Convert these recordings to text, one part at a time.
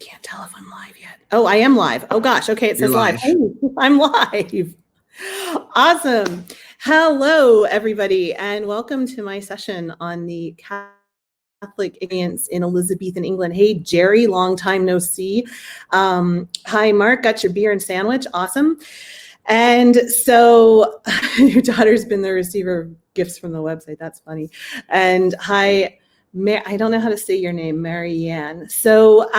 can't tell if I'm live yet. Oh, I am live. Oh gosh. Okay, it says live. Oh, I'm live. Awesome. Hello, everybody, and welcome to my session on the Catholic experience in Elizabethan England. Hey, Jerry, long time no see. Hi, Mark. Got your beer and sandwich. Awesome. And so your daughter's been the receiver of gifts from the website. That's funny. And hi, I don't know how to say your name, Marianne. So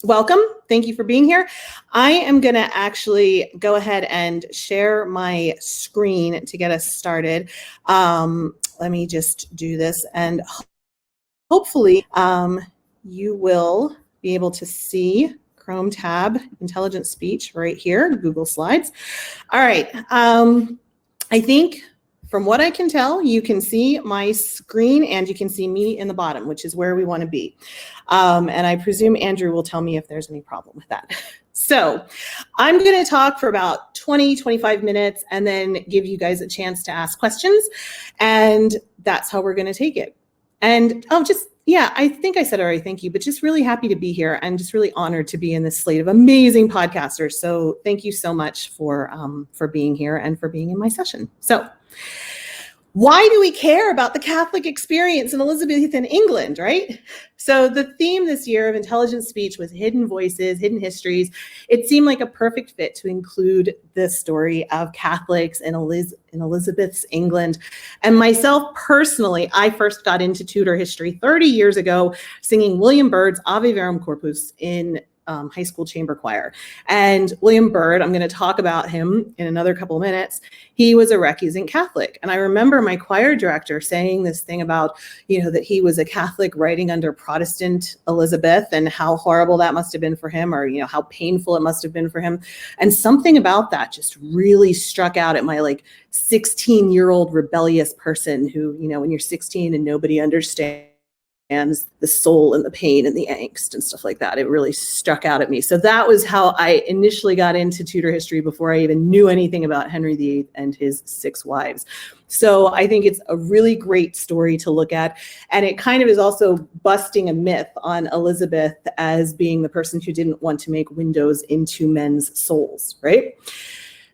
welcome. Thank you for being here. I am going to actually go ahead and share my screen to get us started. Let me just do this, and hopefully you will be able to see Chrome tab, intelligent speech right here, Google Slides. All right. I think from what I can tell, you can see my screen and you can see me in the bottom, which is where we want to be. And I presume Andrew will tell me if there's any problem with that. So I'm going to talk for about 20, 25 minutes and then give you guys a chance to ask questions. And that's how we're going to take it. And I think I said already, thank you, but just really happy to be here and just really honored to be in this slate of amazing podcasters. So thank you so much for being here and for being in my session. So why do we care about the Catholic experience in Elizabethan England, right? So the theme this year of intelligent speech with hidden voices, hidden histories, it seemed like a perfect fit to include the story of Catholics in Elizabeth's England. And myself personally, I first got into Tudor history 30 years ago, singing William Byrd's Ave Verum Corpus in high school chamber choir. And William Byrd, I'm going to talk about him in another couple of minutes. He was a recusant Catholic. And I remember my choir director saying this thing about, that he was a Catholic writing under Protestant Elizabeth and how horrible that must have been for him, or, how painful it must have been for him. And something about that just really struck out at my 16-year-old rebellious person who, when you're 16 and nobody understands the soul and the pain and the angst and stuff like that. It really struck out at me. So that was how I initially got into Tudor history before I even knew anything about Henry VIII and his 6 wives. So I think it's a really great story to look at. And it kind of is also busting a myth on Elizabeth as being the person who didn't want to make windows into men's souls, right?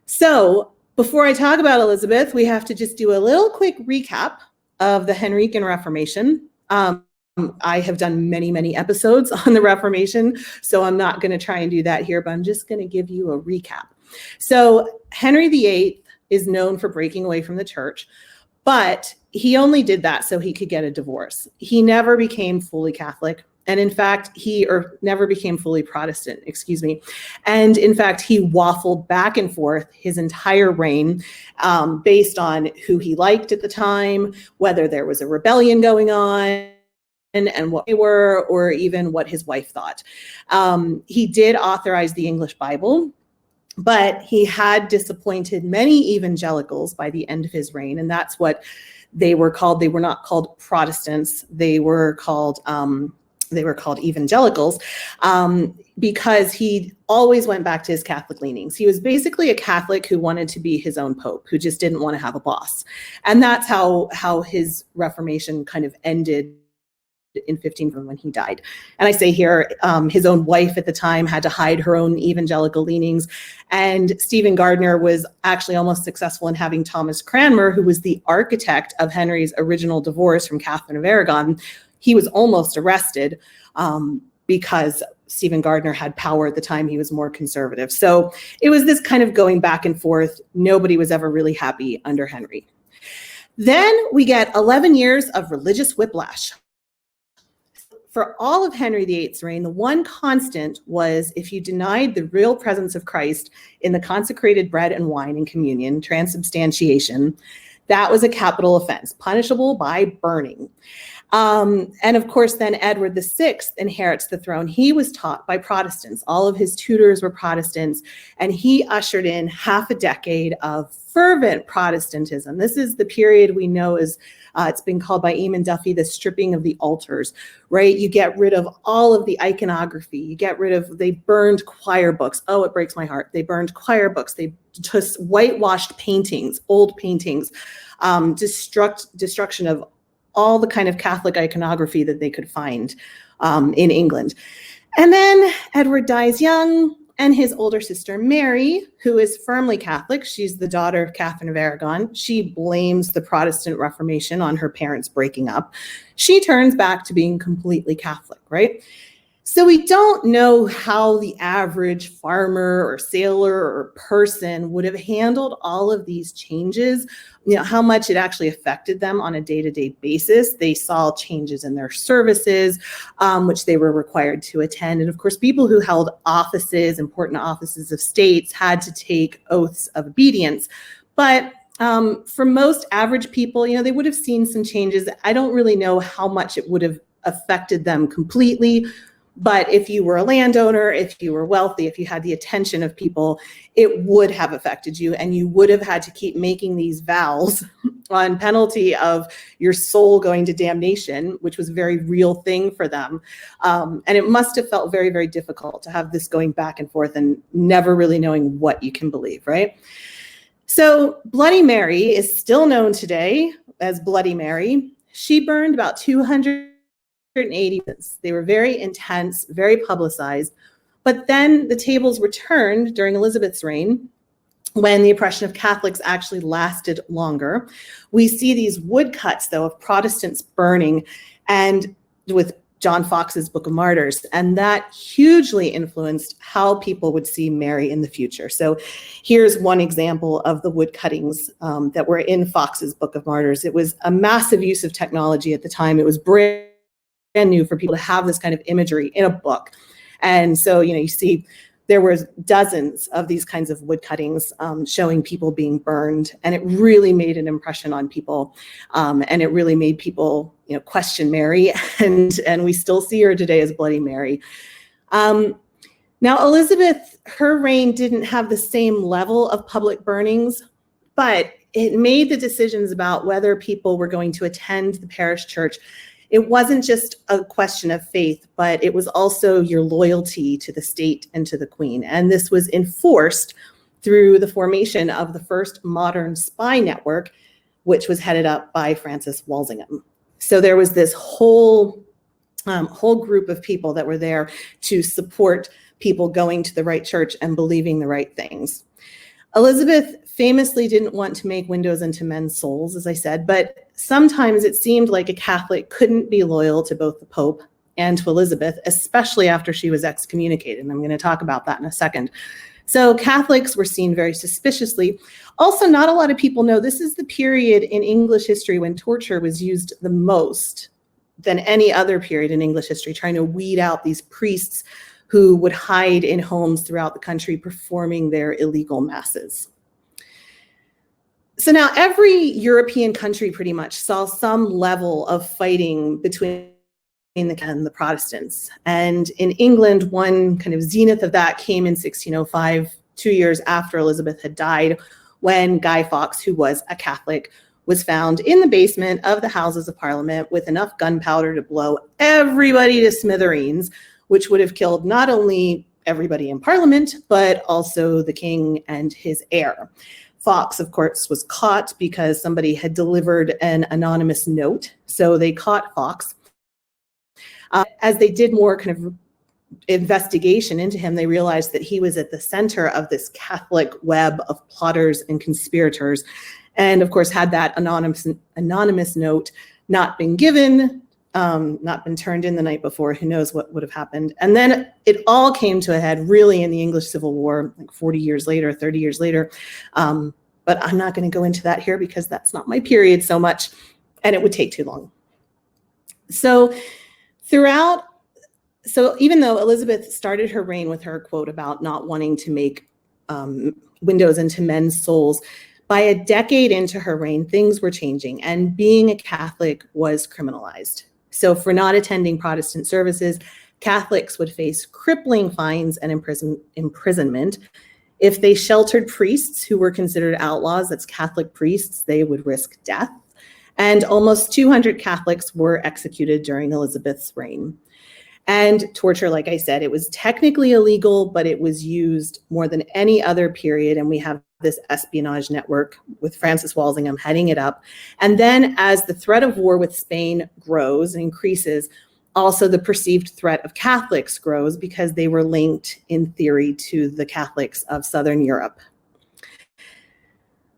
So before I talk about Elizabeth, we have to just do a little quick recap of the Henrican Reformation. I have done many, many episodes on the Reformation, so I'm not going to try and do that here, but I'm just going to give you a recap. So Henry VIII is known for breaking away from the church, but he only did that so he could get a divorce. He never became fully Catholic. And in fact, never became fully Protestant, And in fact, he waffled back and forth his entire reign based on who he liked at the time, whether there was a rebellion going on, and what they were, or even what his wife thought. He did authorize the English Bible, but he had disappointed many evangelicals by the end of his reign, and that's what they were called. They were not called Protestants. They were called evangelicals because he always went back to his Catholic leanings. He was basically a Catholic who wanted to be his own pope, who just didn't want to have a boss. And that's how his Reformation kind of ended in 15 when he died. And I say here, his own wife at the time had to hide her own evangelical leanings. And Stephen Gardiner was actually almost successful in having Thomas Cranmer, who was the architect of Henry's original divorce from Catherine of Aragon. He was almost arrested because Stephen Gardiner had power at the time. He was more conservative. So it was this kind of going back and forth. Nobody was ever really happy under Henry. Then we get 11 years of religious whiplash. For all of Henry VIII's reign, the one constant was if you denied the real presence of Christ in the consecrated bread and wine in communion, transubstantiation, that was a capital offense, punishable by burning. And of course, then Edward VI inherits the throne. He was taught by Protestants. All of his tutors were Protestants, and he ushered in half a decade of fervent Protestantism. This is the period we know as, it's been called by Eamon Duffy, the stripping of the altars, right? You get rid of all of the iconography. They burned choir books. Oh, it breaks my heart. They burned choir books. They just whitewashed paintings, old paintings, destruction of all the kind of Catholic iconography that they could find in England. And then Edward dies young, and his older sister Mary, who is firmly Catholic, she's the daughter of Catherine of Aragon, she blames the Protestant Reformation on her parents breaking up. She turns back to being completely Catholic, right? So we don't know how the average farmer or sailor or person would have handled all of these changes, how much it actually affected them on a day-to-day basis. They saw changes in their services, which they were required to attend. And of course, people who held offices, important offices of states, had to take oaths of obedience. But for most average people, they would have seen some changes. I don't really know how much it would have affected them completely. But if you were a landowner, if you were wealthy, if you had the attention of people, it would have affected you, and you would have had to keep making these vows on penalty of your soul going to damnation, which was a very real thing for them. And it must have felt very, very difficult to have this going back and forth and never really knowing what you can believe, right? So Bloody Mary is still known today as Bloody Mary. She burned about 280. They were very intense, very publicized. But then the tables were turned during Elizabeth's reign, when the oppression of Catholics actually lasted longer. We see these woodcuts, though, of Protestants burning, and with John Fox's Book of Martyrs, and that hugely influenced how people would see Mary in the future. So here's one example of the wood cuttings that were in Fox's Book of Martyrs. It was a massive use of technology at the time. It was brand new for people to have this kind of imagery in a book. And so, you see there were dozens of these kinds of wood cuttings showing people being burned, and it really made an impression on people. And it really made people, question Mary, and we still see her today as Bloody Mary. Now, Elizabeth, her reign didn't have the same level of public burnings, but it made the decisions about whether people were going to attend the parish church. It wasn't just a question of faith, but it was also your loyalty to the state and to the Queen. And this was enforced through the formation of the first modern spy network, which was headed up by Francis Walsingham. So there was this whole group of people that were there to support people going to the right church and believing the right things. Elizabeth famously didn't want to make windows into men's souls, as I said, but sometimes it seemed like a Catholic couldn't be loyal to both the Pope and to Elizabeth, especially after she was excommunicated. And I'm going to talk about that in a second. So Catholics were seen very suspiciously. Also, not a lot of people know this is the period in English history when torture was used the most than any other period in English history, trying to weed out these priests who would hide in homes throughout the country performing their illegal masses. So now every European country pretty much saw some level of fighting between the Protestants. And in England, one kind of zenith of that came in 1605, 2 years after Elizabeth had died, when Guy Fawkes, who was a Catholic, was found in the basement of the Houses of Parliament with enough gunpowder to blow everybody to smithereens, which would have killed not only everybody in Parliament, but also the king and his heir. Fawkes, of course, was caught because somebody had delivered an anonymous note. So they caught Fawkes. As they did more kind of investigation into him, they realized that he was at the center of this Catholic web of plotters and conspirators. And of course, had that anonymous note not been given, not been turned in the night before, who knows what would have happened. And then it all came to a head really in the English Civil War, like 40 years later, 30 years later. But I'm not going to go into that here because that's not my period so much, and it would take too long. So even though Elizabeth started her reign with her quote about not wanting to make windows into men's souls, by a decade into her reign, things were changing, and being a Catholic was criminalized. So for not attending Protestant services, Catholics would face crippling fines and imprisonment. If they sheltered priests who were considered outlaws, that's Catholic priests, they would risk death. And almost 200 Catholics were executed during Elizabeth's reign. And torture, like I said, it was technically illegal, but it was used more than any other period. And we have this espionage network with Francis Walsingham heading it up. And then as the threat of war with Spain grows and increases, Also, the perceived threat of Catholics grows because they were linked, in theory, to the Catholics of Southern Europe.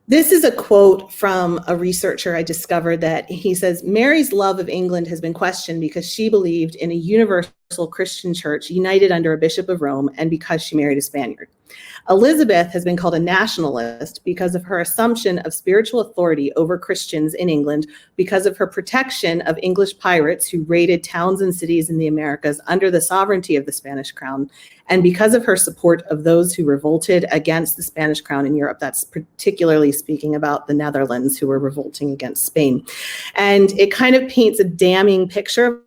This is a quote from a researcher I discovered that he says, Mary's love of England has been questioned because she believed in a universal Christian church united under a bishop of Rome and because she married a Spaniard. Elizabeth has been called a nationalist because of her assumption of spiritual authority over Christians in England, because of her protection of English pirates who raided towns and cities in the Americas under the sovereignty of the Spanish crown, and because of her support of those who revolted against the Spanish crown in Europe. That's particularly speaking about the Netherlands, who were revolting against Spain. And it kind of paints a damning picture of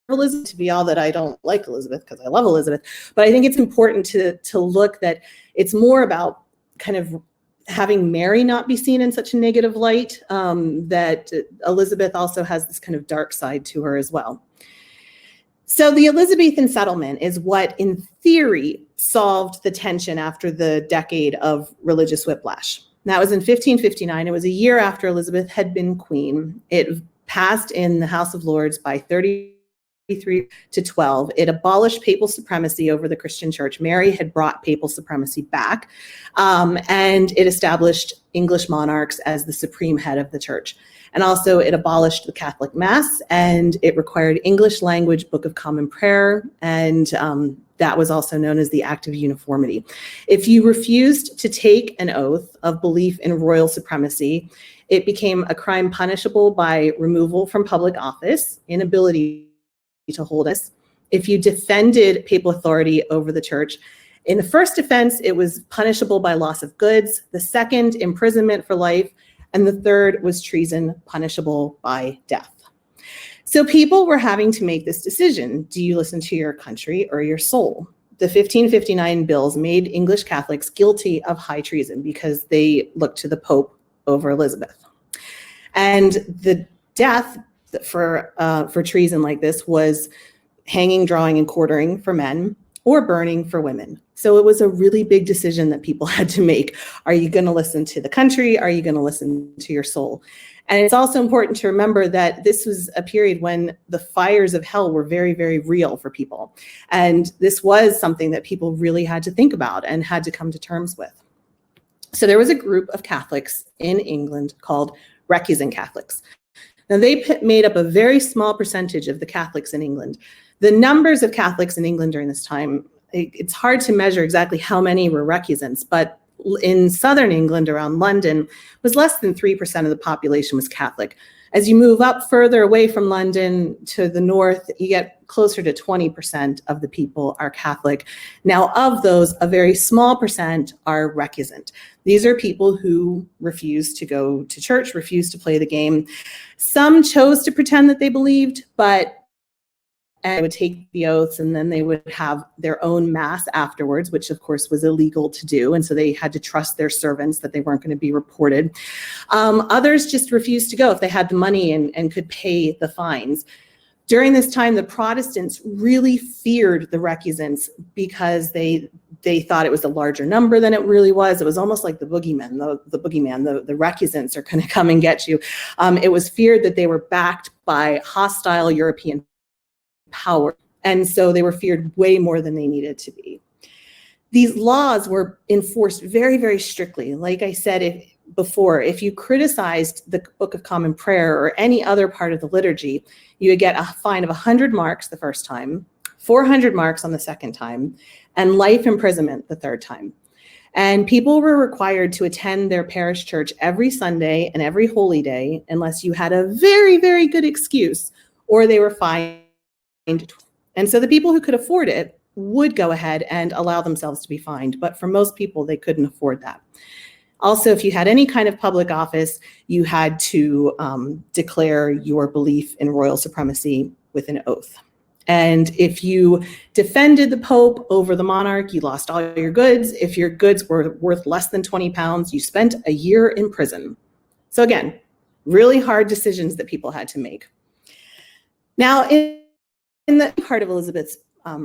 Elizabeth, to be all that I don't like Elizabeth because I love Elizabeth, but I think it's important to look that it's more about kind of having Mary not be seen in such a negative light, that Elizabeth also has this kind of dark side to her as well. So the Elizabethan settlement is what, in theory, solved the tension after the decade of religious whiplash. That was in 1559. It was a year after Elizabeth had been queen. It passed in the House of Lords by 33 to 12. It abolished papal supremacy over the Christian church. Mary had brought papal supremacy back, and it established English monarchs as the supreme head of the church. And also it abolished the Catholic Mass, and it required English language Book of Common Prayer, and that was also known as the Act of Uniformity. If you refused to take an oath of belief in royal supremacy, it became a crime punishable by removal from public office, inability to hold us. If you defended papal authority over the church, in the first offense, it was punishable by loss of goods. The second, imprisonment for life. And the third was treason, punishable by death. So people were having to make this decision. Do you listen to your country or your soul? The 1559 bills made English Catholics guilty of high treason because they looked to the Pope over Elizabeth. And the death for treason like this was hanging, drawing, and quartering for men, or burning for women. So it was a really big decision that people had to make. Are you going to listen to the country? Are you going to listen to your soul? And it's also important to remember that this was a period when the fires of hell were very, very real for people. And this was something that people really had to think about and had to come to terms with. So there was a group of Catholics in England called Recusant Catholics. Now, they made up a very small percentage of the Catholics in England. The numbers of Catholics in England during this time, it's hard to measure exactly how many were recusants, but in southern England, around London, was less than 3% of the population was Catholic. As you move up further away from London to the north, you get closer to 20% of the people are Catholic. Now, of those, a very small percent are recusant. These are people who refuse to go to church, refuse to play the game. Some chose to pretend that they believed, but and they would take the oaths, and then they would have their own mass afterwards, which of course was illegal to do. And so they had to trust their servants that they weren't going to be reported. Others just refused to go if they had the money and could pay the fines. During this time, the Protestants really feared the recusants because they thought it was a larger number than it really was. It was almost like the boogeyman. The recusants are going to come and get you. It was feared that they were backed by hostile European power. And so they were feared way more than they needed to be. These laws were enforced very, very strictly. Like I said before, if you criticized the Book of Common Prayer or any other part of the liturgy, you would get a fine of 100 marks the first time, 400 marks on the second time, and life imprisonment the third time. And people were required to attend their parish church every Sunday and every holy day unless you had a very, very good excuse, or they were fined. And so the people who could afford it would go ahead and allow themselves to be fined. But for most people, they couldn't afford that. Also, if you had any kind of public office, you had to declare your belief in royal supremacy with an oath. And if you defended the Pope over the monarch, you lost all your goods. If your goods were worth less than 20 pounds, you spent a year in prison. So again, really hard decisions that people had to make. Now, in the part of Elizabeth's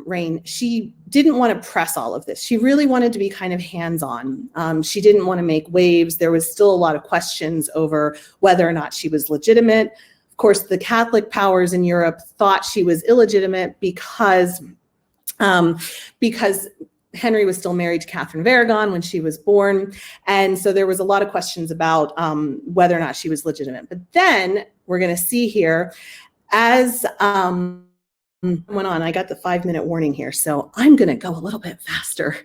reign, she didn't want to press all of this. She really wanted to be kind of hands-on. She didn't want to make waves. There was still a lot of questions over whether or not she was legitimate. Of Of course, the Catholic powers in Europe thought she was illegitimate because Henry was still married to Catherine of Aragon when she was born. And so there was a lot of questions about whether or not she was legitimate. But then we're going to see here, as went on, I got the 5-minute warning here, so I'm going to go a little bit faster.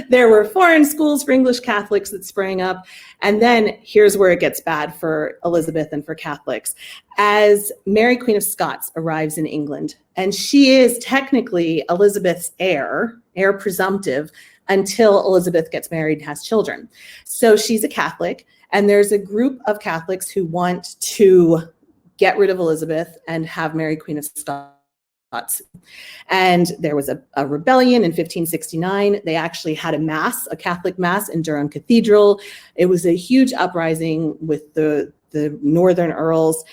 There were foreign schools for English Catholics that sprang up. And then here's where it gets bad for Elizabeth and for Catholics. As Mary, Queen of Scots, arrives in England, and she is technically Elizabeth's heir presumptive, until Elizabeth gets married and has children. So she's a Catholic, and there's a group of Catholics who want to get rid of Elizabeth and have Mary, Queen of Scots. And there was a rebellion in 1569. They actually had a mass, a Catholic mass in Durham Cathedral. It was a huge uprising with the Northern Earls,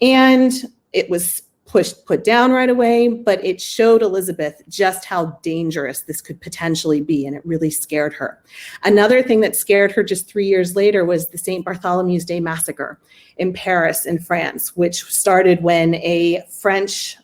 and it was put down right away, but it showed Elizabeth just how dangerous this could potentially be, and it really scared her. Another thing that scared her just 3 years later was the St. Bartholomew's Day Massacre in Paris, in France, which started when a French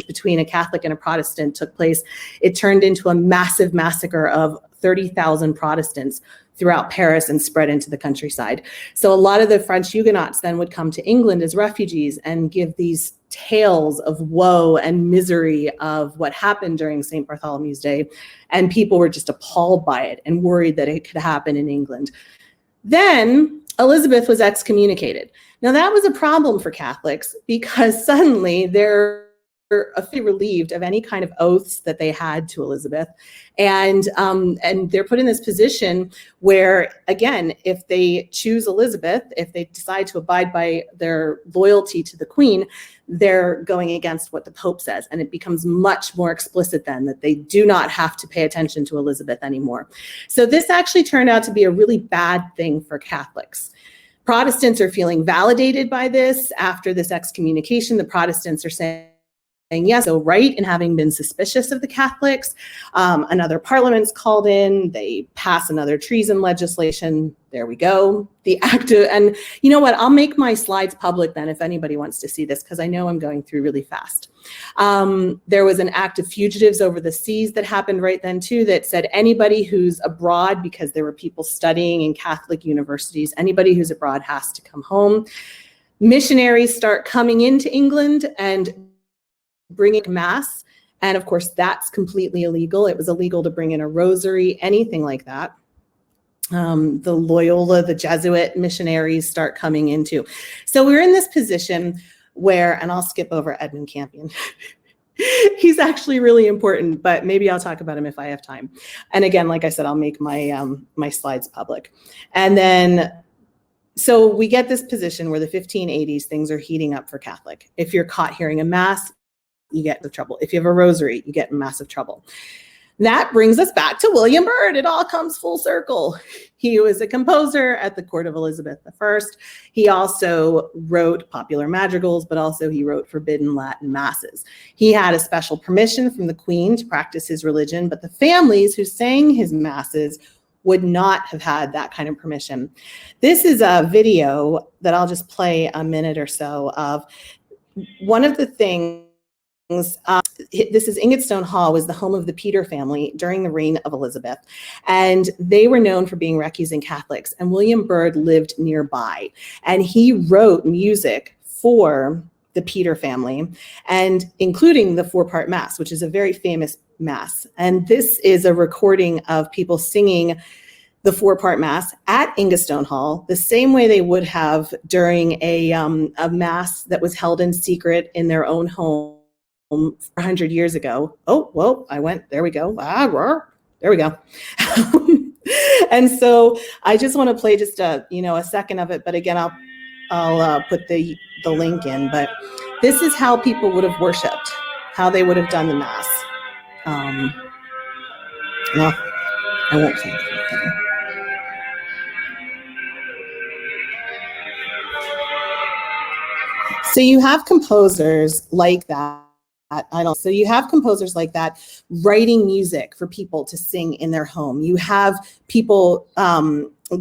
between a Catholic and a Protestant took place. It turned into a massive massacre of 30,000 Protestants throughout Paris and spread into the countryside. So a lot of the French Huguenots then would come to England as refugees and give these tales of woe and misery of what happened during St. Bartholomew's Day. And people were just appalled by it and worried that it could happen in England. Then Elizabeth was excommunicated. Now that was a problem for Catholics, because suddenly they're relieved of any kind of oaths that they had to Elizabeth, and they're put in this position where, again, if they choose Elizabeth, if they decide to abide by their loyalty to the Queen, they're going against what the Pope says, and it becomes much more explicit then that they do not have to pay attention to Elizabeth anymore. So this actually turned out to be a really bad thing for Catholics. Protestants are feeling validated by this. After this excommunication, the Protestants are saying, yes, so right in having been suspicious of the Catholics. Another parliament's called in. They pass another treason legislation. There we go. The act of, and you know what? I'll make my slides public then if anybody wants to see this, because I know I'm going through really fast. There was an act of fugitives over the seas that happened right then too, that said anybody who's abroad, because there were people studying in Catholic universities, anybody who's abroad has to come home. Missionaries start coming into England and bringing mass, and of course that's completely illegal. It was illegal to bring in a rosary, anything like that. The Loyola, the Jesuit missionaries start coming into. So we're in this position where, and I'll skip over Edmund Campion. He's actually really important, but maybe I'll talk about him if I have time. And again, like I said, I'll make my my slides public. And then so we get this position where the 1580s, things are heating up for Catholic. If you're caught hearing a mass, you get into trouble. If you have a rosary, you get in massive trouble. That brings us back to William Byrd. It all comes full circle. He was a composer at the court of Elizabeth I. He also wrote popular madrigals, but also he wrote forbidden Latin masses. He had a special permission from the Queen to practice his religion, but the families who sang his masses would not have had that kind of permission. This is a video that I'll just play a minute or so of. One of the things, this is Ingatestone Hall, was the home of the Peter family during the reign of Elizabeth. And they were known for being recusant Catholics. And William Byrd lived nearby. And he wrote music for the Peter family, and including the 4-part mass, which is a very famous mass. And this is a recording of people singing the 4-part mass at Ingatestone Hall, the same way they would have during a mass that was held in secret in their own home 400 years ago. Oh, whoa, I went, there we go. There we go. And so I just want to play just a second of it, but again, I'll put the link in, but this is how people would have worshiped, how they would have done the mass. No, I won't play it. So you have composers like that So you have composers like that writing music for people to sing in their home. You have people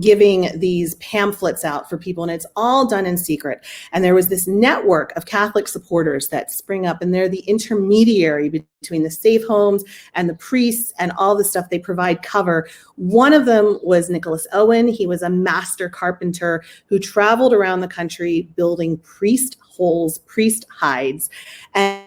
giving these pamphlets out for people, and it's all done in secret. And there was this network of Catholic supporters that spring up, and they're the intermediary between the safe homes and the priests and all the stuff. They provide cover. One of them was Nicholas Owen. He was a master carpenter who traveled around the country building priest holes, priest hides, and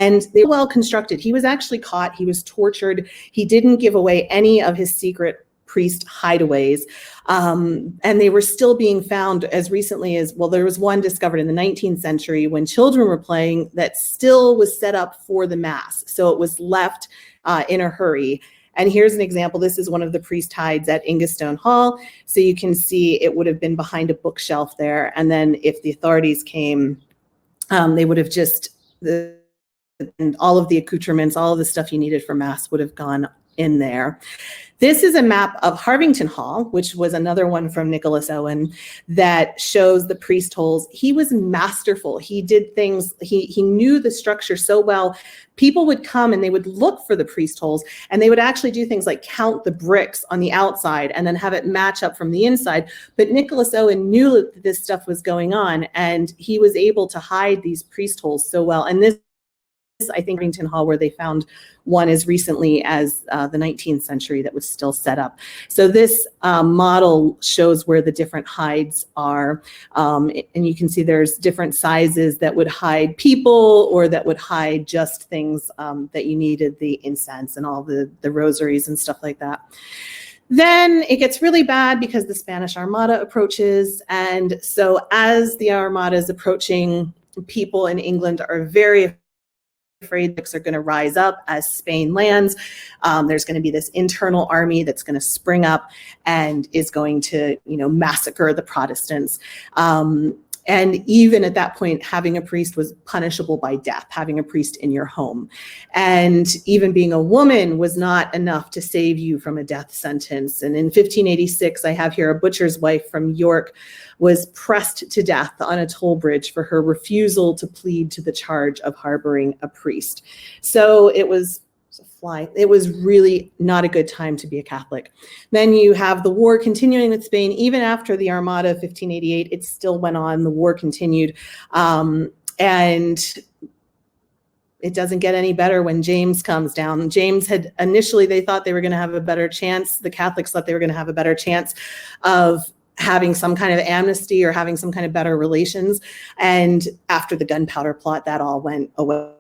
they were well constructed. He was actually caught. He was tortured. He didn't give away any of his secret priest hideaways. And they were still being found as recently as, well, there was one discovered in the 19th century when children were playing that still was set up for the mass. So it was left in a hurry. And here's an example. This is one of the priest hides at Ingatestone Hall. So you can see it would have been behind a bookshelf there. And then if the authorities came, they would have just, and all of the accoutrements, all of the stuff you needed for mass would have gone in there. This is a map of Harvington Hall, which was another one from Nicholas Owen, that shows the priest holes. He was masterful. He did things, he knew the structure so well. People would come and they would look for the priest holes, and they would actually do things like count the bricks on the outside and then have it match up from the inside. But Nicholas Owen knew that this stuff was going on, and he was able to hide these priest holes so well. And this, I think, Harvington Hall, where they found one as recently as the 19th century that was still set up. So this model shows where the different hides are. And you can see there's different sizes that would hide people or that would hide just things that you needed, the incense and all the rosaries and stuff like that. Then it gets really bad because the Spanish Armada approaches. And so as the Armada is approaching, people in England are very afraid are going to rise up as Spain lands. There's going to be this internal army that's going to spring up and is going to, massacre the Protestants. And even at that point, having a priest was punishable by death, having a priest in your home. And even being a woman was not enough to save you from a death sentence. And in 1586, I have here a butcher's wife from York was pressed to death on a toll bridge for her refusal to plead to the charge of harboring a priest. So it was really not a good time to be a Catholic. Then you have the war continuing with Spain. Even after the Armada of 1588, it still went on. The war continued. And it doesn't get any better when James comes down. James had initially, they thought they were going to have a better chance. The Catholics thought they were going to have a better chance of having some kind of amnesty or having some kind of better relations. And after the gunpowder plot, that all went away.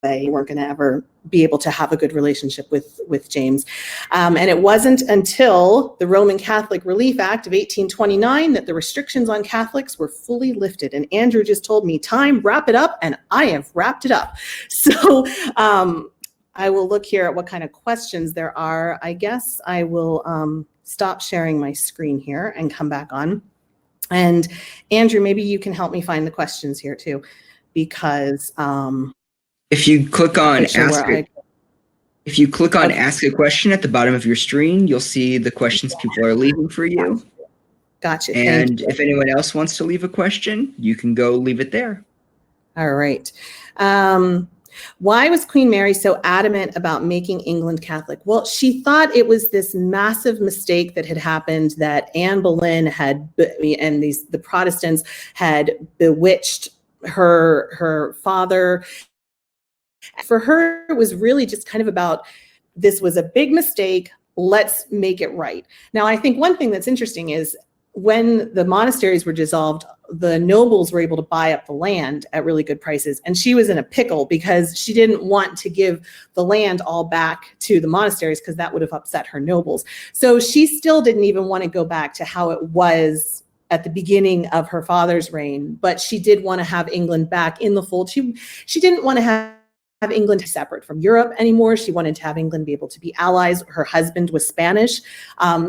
They weren't going to ever be able to have a good relationship with James. And it wasn't until the Roman Catholic Relief Act of 1829 that the restrictions on Catholics were fully lifted. And Andrew just told me, time, wrap it up, and I have wrapped it up. So I will look here at what kind of questions there are. I guess I will stop sharing my screen here and come back on. And Andrew, maybe you can help me find the questions here too, because if you click on ask a question at the bottom of your screen, you'll see the questions people are leaving for you. Gotcha. And if anyone else wants to leave a question, you can go leave it there. All right. Why was Queen Mary so adamant about making England Catholic? Well, she thought it was this massive mistake that had happened, that Anne Boleyn and the Protestants had bewitched her father. For her, it was really just kind of about, this was a big mistake, let's make it right. Now, I think one thing that's interesting is when the monasteries were dissolved, the nobles were able to buy up the land at really good prices. And she was in a pickle because she didn't want to give the land all back to the monasteries because that would have upset her nobles. So she still didn't even want to go back to how it was at the beginning of her father's reign, but she did want to have England back in the fold. She didn't want to have England separate from Europe anymore. She wanted to have England be able to be allies. Her husband was Spanish,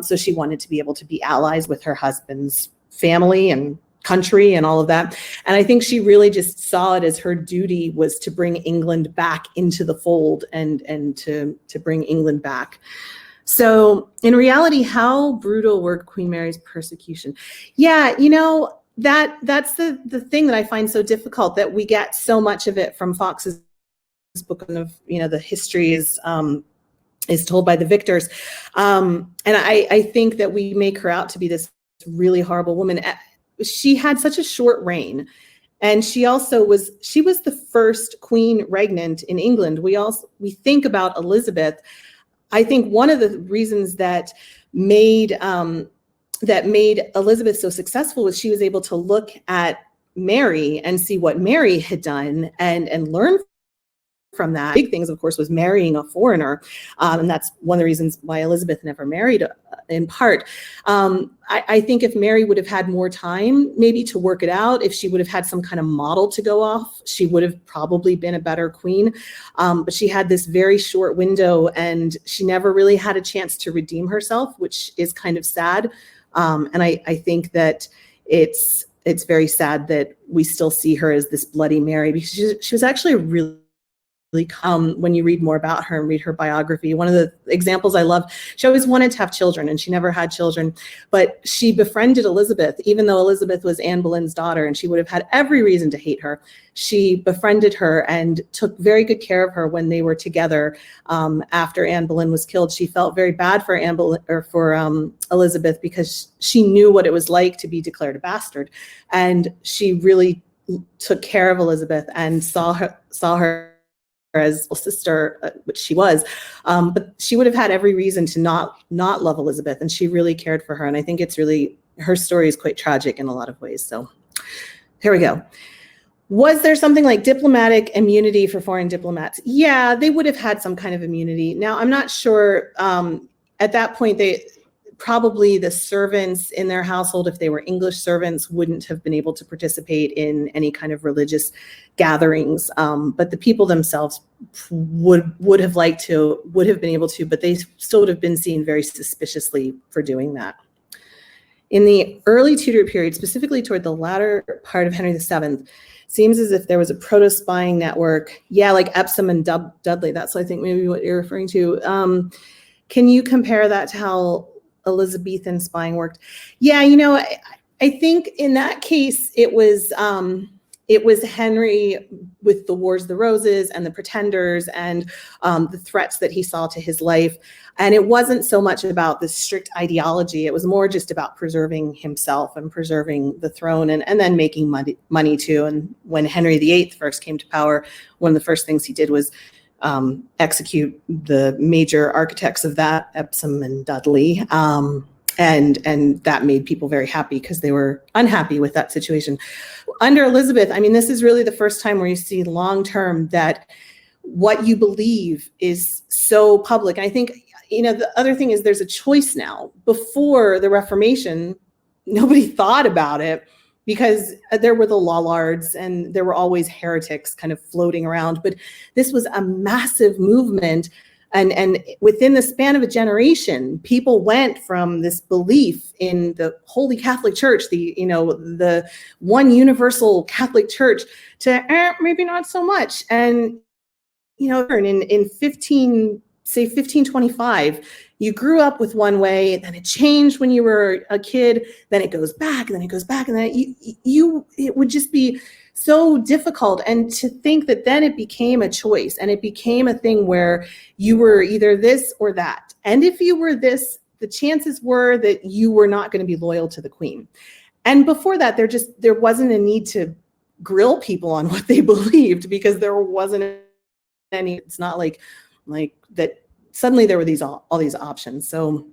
so she wanted to be able to be allies with her husband's family and country and all of that. And I think she really just saw it as her duty was to bring England back into the fold and to bring England back. So in reality, how brutal were Queen Mary's persecution? Yeah, that's the thing that I find so difficult, that we get so much of it from Fox's book of, the history is told by the victors. And I think that we make her out to be this really horrible woman. She had such a short reign. And she was the first queen regnant in England. We think about Elizabeth. I think one of the reasons that made Elizabeth so successful was she was able to look at Mary and see what Mary had done and learn from that. Big things, of course, was marrying a foreigner. And that's one of the reasons why Elizabeth never married, in part. I think if Mary would have had more time maybe to work it out, if she would have had some kind of model to go off, she would have probably been a better queen. But she had this very short window and she never really had a chance to redeem herself, which is kind of sad. And I think that it's very sad that we still see her as this Bloody Mary, because she was actually a really when you read more about her and read her biography. One of the examples I love, she always wanted to have children and she never had children, but she befriended Elizabeth, even though Elizabeth was Anne Boleyn's daughter and she would have had every reason to hate her. She befriended her and took very good care of her when they were together after Anne Boleyn was killed. She felt very bad for Elizabeth because she knew what it was like to be declared a bastard. And she really took care of Elizabeth and saw her as a sister, which she was, but she would have had every reason to not love Elizabeth, and she really cared for her. And I think her story is quite tragic in a lot of ways. So here we go. Was there something like diplomatic immunity for foreign diplomats? Yeah, they would have had some kind of immunity. Now, I'm not sure. At that point, probably the servants in their household, if they were English servants, wouldn't have been able to participate in any kind of religious gatherings. But the people themselves would have been able to, but they still would have been seen very suspiciously for doing that. In the early Tudor period, specifically toward the latter part of Henry VII, seems as if there was a proto-spying network. Yeah, like Epsom and Dudley. That's, I think, maybe what you're referring to. Can you compare that to how Elizabethan spying worked? Yeah, I think in that case it was Henry with the Wars of the Roses and the Pretenders and the threats that he saw to his life. And it wasn't so much about the strict ideology. It was more just about preserving himself and preserving the throne and then making money too. And when Henry VIII first came to power, one of the first things he did was execute the major architects of that, Epsom and Dudley. And that made people very happy because they were unhappy with that situation. Under Elizabeth, I mean, this is really the first time where you see long-term that what you believe is so public. And I think, the other thing is there's a choice now. Before the Reformation, nobody thought about it, because there were the Lollards and there were always heretics kind of floating around. But this was a massive movement. And within the span of a generation, people went from this belief in the Holy Catholic Church, the one universal Catholic Church, to maybe not so much. And, in 1525, you grew up with one way, then it changed when you were a kid, then it goes back, and then it goes back, and then it would just be so difficult. And to think that then it became a choice, and it became a thing where you were either this or that. And if you were this, the chances were that you were not going to be loyal to the Queen. And before that, there wasn't a need to grill people on what they believed, because there wasn't any. It's not like that. Suddenly there were all these options. So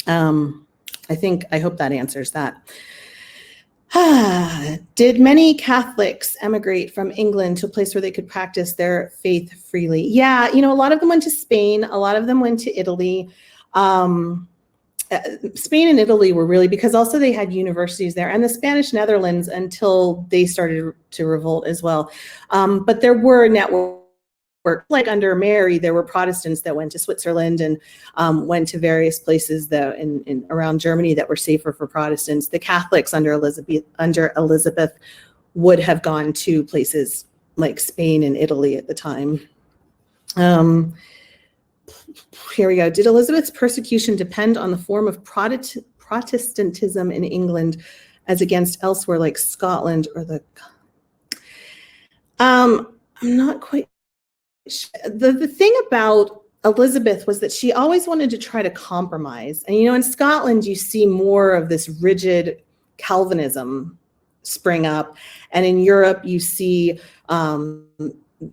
I hope that answers that. Did many Catholics emigrate from England to a place where they could practice their faith freely? Yeah, a lot of them went to Spain. A lot of them went to Italy. Spain and Italy were really, because also they had universities there, and the Spanish Netherlands until they started to revolt as well. But there were networks. Like under Mary, there were Protestants that went to Switzerland and went to various places that in around Germany that were safer for Protestants. The Catholics under Elizabeth would have gone to places like Spain and Italy at the time. Here we go. Did Elizabeth's persecution depend on the form of Protestantism in England as against elsewhere like Scotland or the... I'm not quite the thing about Elizabeth was that she always wanted to try to compromise. And, in Scotland, you see more of this rigid Calvinism spring up. And in Europe, you see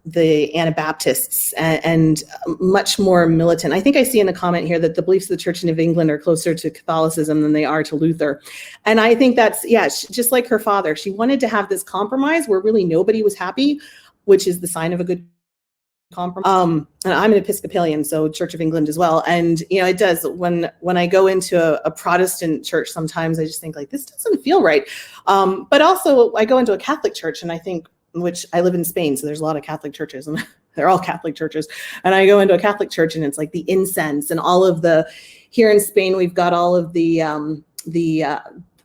the Anabaptists and much more militant. I think I see in the comment here that the beliefs of the Church of England are closer to Catholicism than they are to Luther. And I think that's, just like her father, she wanted to have this compromise where really nobody was happy, which is the sign of a good compromise. And I'm an Episcopalian, so Church of England as well. And, it does, when I go into a Protestant church, sometimes I just think like, this doesn't feel right. But also I go into a Catholic church and I think, which I live in Spain, so there's a lot of Catholic churches and they're all Catholic churches. And I go into a Catholic church and it's like the incense and all of here in Spain, we've got all of the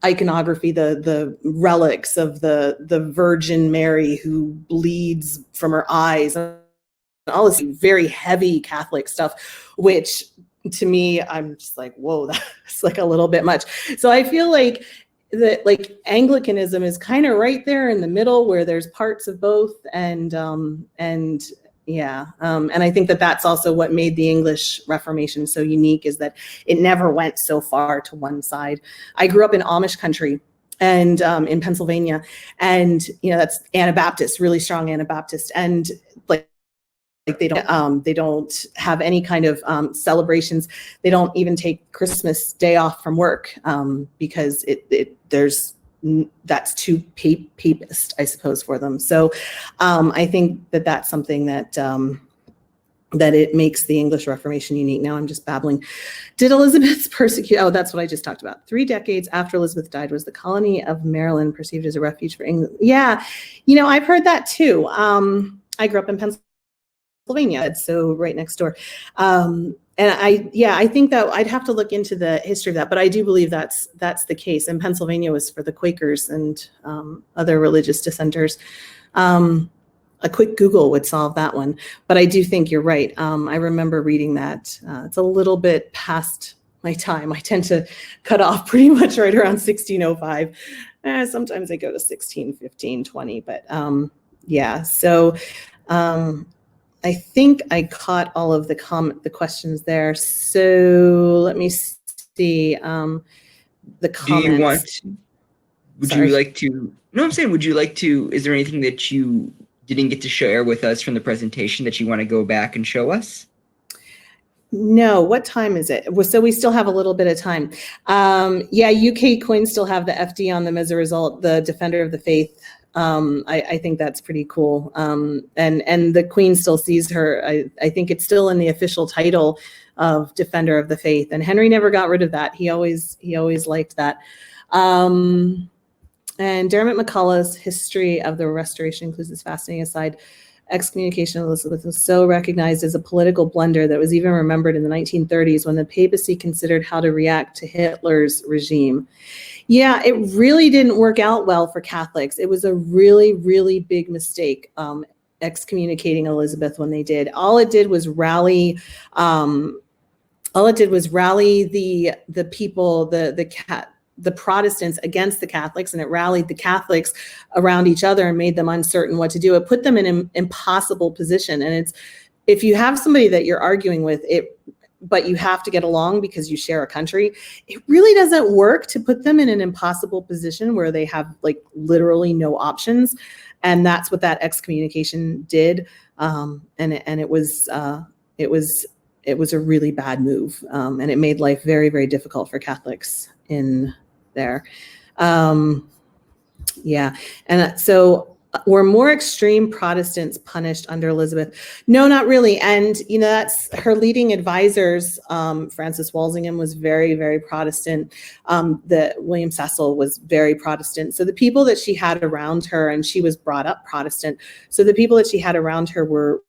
iconography, the relics of the Virgin Mary who bleeds from her eyes, and all this very heavy Catholic stuff, which to me, I'm just like, whoa, that's like a little bit much. So I feel like that Anglicanism is kind of right there in the middle where there's parts of both. And I think that that's also what made the English Reformation so unique, is that it never went so far to one side. I grew up in Amish country and in Pennsylvania, and that's Anabaptist, really strong Anabaptist, and they don't have any kind of celebrations. They don't even take Christmas Day off from work because that's too papist, I suppose, for them. So I think that that's something that it makes the English Reformation unique. Now I'm just babbling. Did Elizabeth persecute? Oh, that's what I just talked about. 3 decades after Elizabeth died, was the colony of Maryland perceived as a refuge for England? Yeah, I've heard that too. I grew up in Pennsylvania, so right next door. And I think that I'd have to look into the history of that, but I do believe that's the case. And Pennsylvania was for the Quakers and other religious dissenters. A quick Google would solve that one, but I do think you're right. I remember reading that. It's a little bit past my time. I tend to cut off pretty much right around 1605. Sometimes I go to 16, 15, 20, but so I think I caught all of the questions there. So let me see the comments. Would you like to, is there anything that you didn't get to share with us from the presentation that you want to go back and show us? No, what time is it? So we still have a little bit of time. UK coins still have the FD on them as a result, the Defender of the Faith. I think that's pretty cool. And the Queen still sees her. I think it's still in the official title of Defender of the Faith. And Henry never got rid of that. He always liked that. And Dermot McCullough's History of the Restoration includes this fascinating aside. Excommunication of Elizabeth was so recognized as a political blunder that was even remembered in the 1930s when the papacy considered how to react to Hitler's regime. Yeah, it really didn't work out well for Catholics. It was a really, really big mistake, excommunicating Elizabeth when they did. All it did was rally the people, the Protestants against the Catholics, and it rallied the Catholics around each other and made them uncertain what to do. It put them in an impossible position. And if you have somebody that you're arguing with, but you have to get along because you share a country, it really doesn't work to put them in an impossible position where they have literally no options. And that's what that excommunication did. And it was a really bad move. And it made life very, very difficult for Catholics in there. And so were more extreme Protestants punished under Elizabeth? No, not really. And, that's her leading advisors. Francis Walsingham was very, very Protestant. William Cecil was very Protestant. So the people that she had around her, and she was brought up Protestant. So the people that she had around her were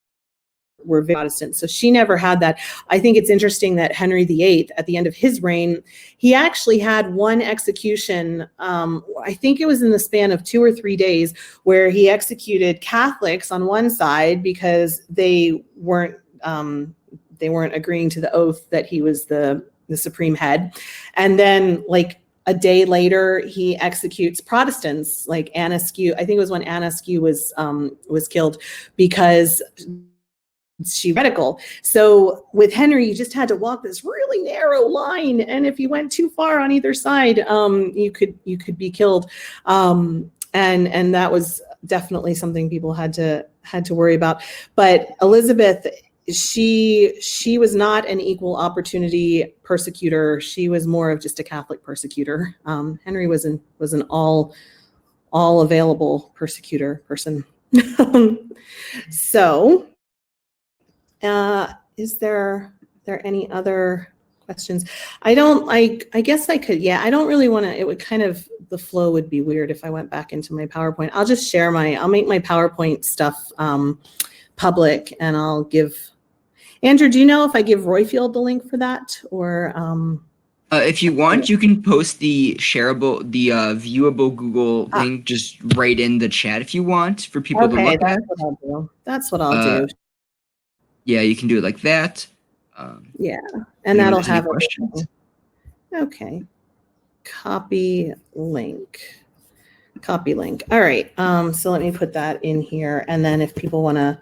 very Protestant. So she never had that. I think it's interesting that Henry VIII, at the end of his reign, he actually had one execution. I think it was in the span of 2 or 3 days, where he executed Catholics on one side because they weren't agreeing to the oath that he was the supreme head. And then a day later, he executes Protestants, like Anaskew. I think it was when Anaskew was killed, because radical. So with Henry, you just had to walk this really narrow line, and if you went too far on either side, you could be killed. And that was definitely something people had to worry about. But Elizabeth, she was not an equal opportunity persecutor. She was more of just a Catholic persecutor. Henry was an all available persecutor person. So. Is there any other questions? I guess I could, I don't really want to, it would kind of, the flow would be weird if I went back into my PowerPoint. I'll just share I'll make my PowerPoint stuff public, and I'll give, Andrew, do you know if I give Royfield the link for that, or? If you want, you can post the viewable Google link just right in the chat if you want for people to look at. That's what I'll do. Yeah, you can do it like that. And that'll have questions. Okay. Copy link. All right. So let me put that in here, and then if people want to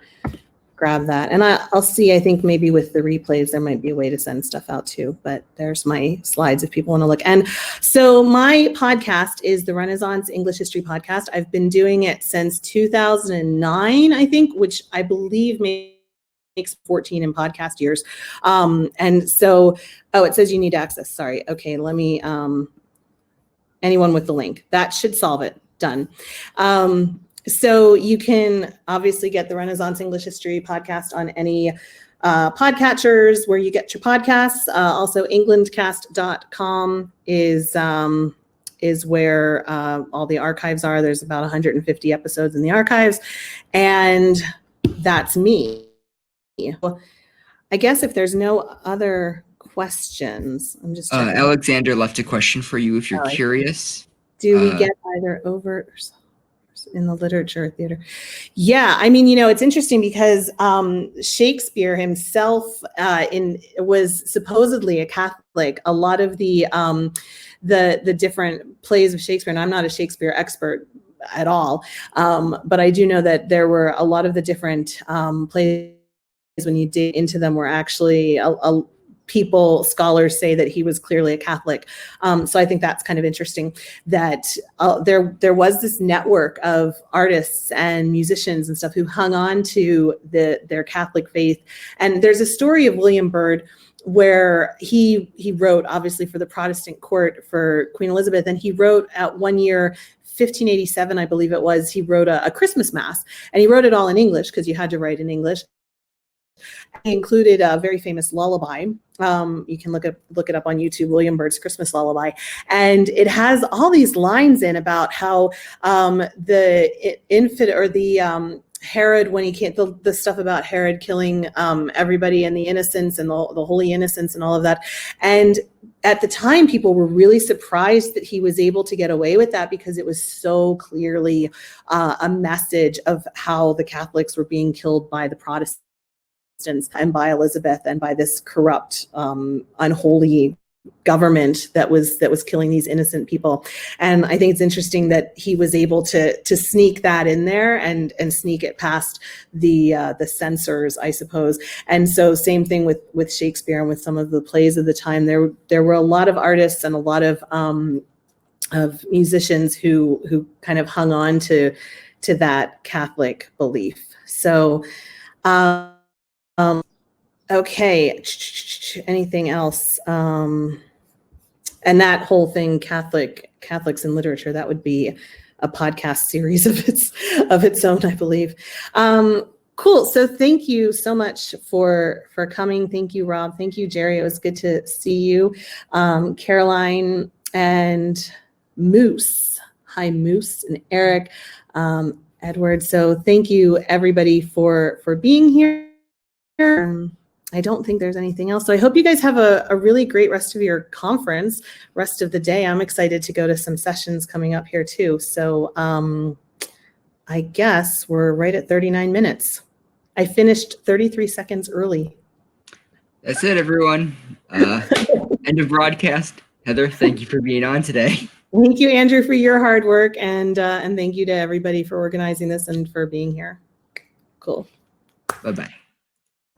grab that, and I'll see. I think maybe with the replays there might be a way to send stuff out too. But there's my slides if people want to look. And so my podcast is the Renaissance English History Podcast. I've been doing it since 2009, I think, which I believe makes 14 in podcast years. And so, it says you need access. Sorry. Okay, let me, anyone with the link. That should solve it. Done. So you can obviously get the Renaissance English History Podcast on any podcatchers where you get your podcasts. Also, englandcast.com is where all the archives are. There's about 150 episodes in the archives. And that's me. Well, I guess if there's no other questions, I'm just checking. Alexander left a question for you if you're curious. Do we get either over in the literature theater? Yeah, I mean, it's interesting because Shakespeare himself was supposedly a Catholic. A lot of the different plays of Shakespeare, and I'm not a Shakespeare expert at all, but I do know that there were a lot of the different plays, when you dig into them, were actually scholars say that he was clearly a Catholic. So I think that's kind of interesting that there was this network of artists and musicians and stuff who hung on to their Catholic faith. And there's a story of William Byrd where he wrote, obviously, for the Protestant court for Queen Elizabeth, and he wrote at one year, 1587, I believe it was, he wrote a Christmas Mass, and he wrote it all in English because you had to write in English. He included a very famous lullaby. You can look it up on YouTube, William Byrd's Christmas Lullaby. And it has all these lines in about how the infant, or the Herod, when he can't, the stuff about Herod killing everybody, and the innocents, and the holy innocents, and all of that. And at the time, people were really surprised that he was able to get away with that, because it was so clearly a message of how the Catholics were being killed by the Protestants and by Elizabeth and by this corrupt, unholy government that was killing these innocent people. And I think it's interesting that he was able to sneak that in there and sneak it past the censors, I suppose. And so same thing with Shakespeare and with some of the plays of the time. There were a lot of artists and a lot of musicians who kind of hung on to that Catholic belief. So okay, anything else? And that whole thing, Catholics in literature, that would be a podcast series of its own, I believe. Cool. So thank you so much for coming. Thank you, Rob. Thank you, Jerry. It was good to see you. Caroline and Moose. Hi, Moose and Eric, Edward. So thank you, everybody, for being here. I don't think there's anything else. So I hope you guys have a really great rest of your conference, rest of the day. I'm excited to go to some sessions coming up here too. So I guess we're right at 39 minutes. I finished 33 seconds early. That's it, everyone. End of broadcast. Heather, thank you for being on today. Thank you, Andrew, for your hard work, and thank you to everybody for organizing this and for being here. Cool. Bye-bye.